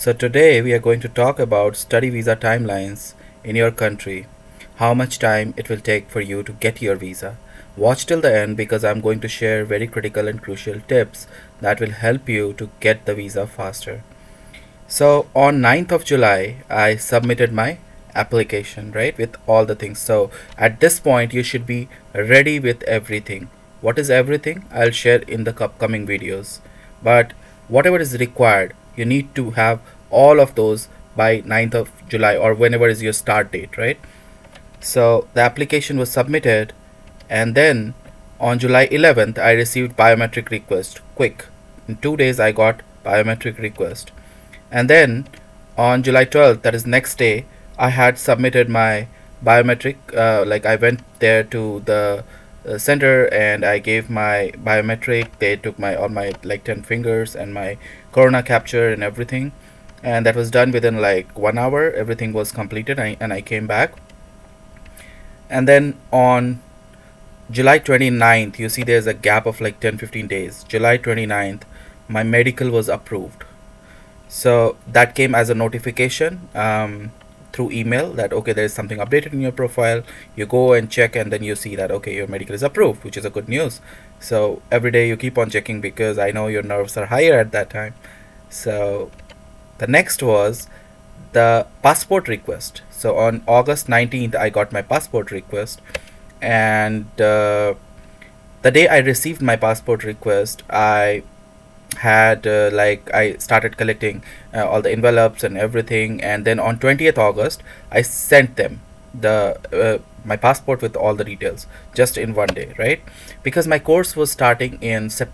So today we are going to talk about study visa timelines in your country, how much time it will take for you to get your visa. Watch till the end because I'm going to share very critical and crucial tips that will help you to get the visa faster. So on 9th of July, I submitted my application, right, with all the things. So at this point, you should be ready with everything. What is everything? I'll share in the upcoming videos. But whatever is required, you need to have all of those by 9th of July or whenever is your start date, right? So the application was submitted, and then on July 11th, I received biometric request. Quick. In 2 days, I got biometric request. And then on July 12th, that is next day, I had submitted my biometric. Like I went there to the center and I gave my biometric. They took my all my like 10 fingers and my corona capture and everything, and that was done within like 1 hour. Everything was completed, and I came back. And then on July 29th, you see there's a gap of like 10-15 days. July 29th, my medical was approved. So that came as a notification through email that okay, there is something updated in your profile. You go and check, and then you see that okay, your medical is approved, which is a good news. So every day you keep on checking because I know your nerves are higher at that time. So the next was the passport request. So on August 19th, I got my passport request, and the day I received my passport request, I had I started collecting all the envelopes and everything, and then on 20th August I sent them the my passport with all the details just in one day, right? Because my course was starting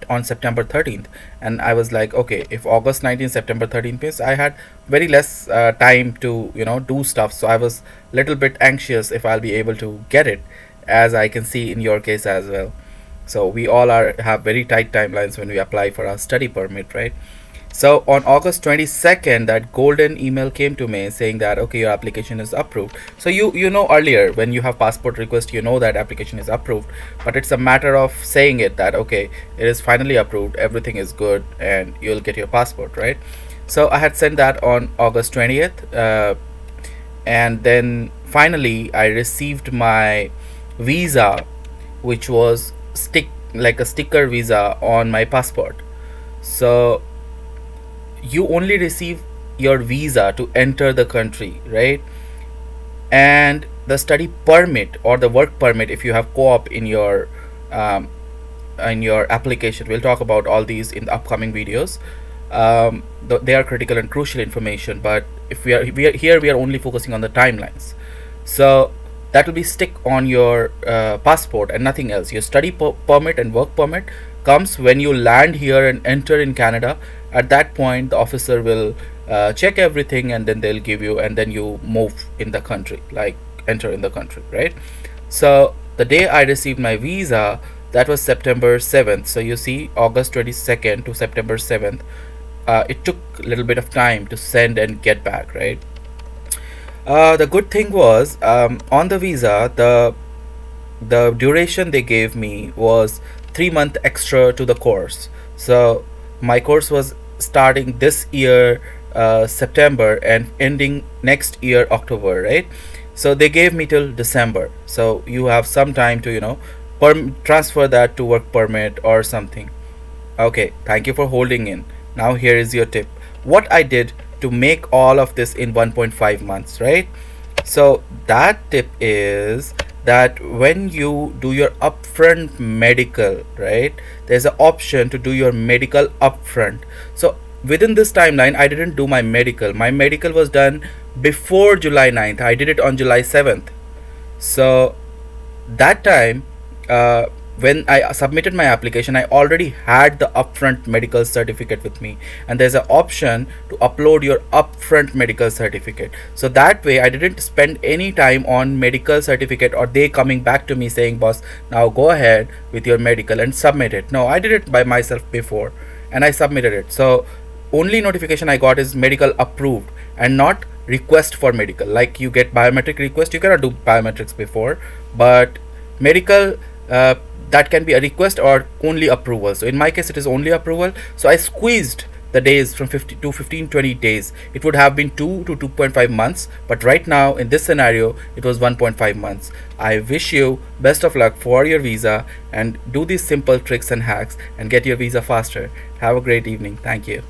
on September 13th, and I was like, okay, if August 19th, September 13th means I had very less time to do stuff. So I was a little bit anxious if I'll be able to get it, as I can see in your case as well. So we all have very tight timelines when we apply for our study permit, right? So on August 22nd, that golden email came to me saying that okay, your application is approved. So you know earlier when you have passport request, you know that application is approved, but it's a matter of saying it that okay, it is finally approved, everything is good, and you'll get your passport, right? So I had sent that on August 20th, and then finally I received my visa, which was like a sticker visa on my passport. So you only receive your visa to enter the country, right? And the study permit or the work permit, if you have co-op in your application, we'll talk about all these in the upcoming videos. They are critical and crucial information, but if we are only focusing on the timelines. So that will be stick on your passport and nothing else. Your study permit and work permit comes when you land here and enter in Canada. At that point, the officer will check everything, and then they'll give you, and then you move in the country, like enter in the country, right? So the day I received my visa, that was September 7th. So you see, August 22nd to September 7th, it took a little bit of time to send and get back, right? The good thing was on the visa, the duration they gave me was 3 months extra to the course. So my course was starting this year September and ending next year October, right? So they gave me till December. So you have some time to transfer that to work permit or something. Okay, thank you for holding in. Now here is your tip. What I did to make all of this in 1.5 months, right? So that tip is that when you do your upfront medical, right, there's an option to do your medical upfront. So within this timeline, I didn't do my medical. My medical was done before July 9th. I did it on July 7th. So that time, when I submitted my application, I already had the upfront medical certificate with me, and there's an option to upload your upfront medical certificate. So that way I didn't spend any time on medical certificate or they coming back to me saying, boss, now go ahead with your medical and submit it. No, I did it by myself before and I submitted it. So only notification I got is medical approved and not request for medical. Like you get biometric request, you cannot do biometrics before, but medical that can be a request or only approval. So in my case it is only approval. So I squeezed the days from 50 to 15 20 days. It would have been 2 to 2.5 months, but right now in this scenario it was 1.5 months. I wish you best of luck for your visa, and do these simple tricks and hacks and get your visa faster. Have a great evening. Thank you.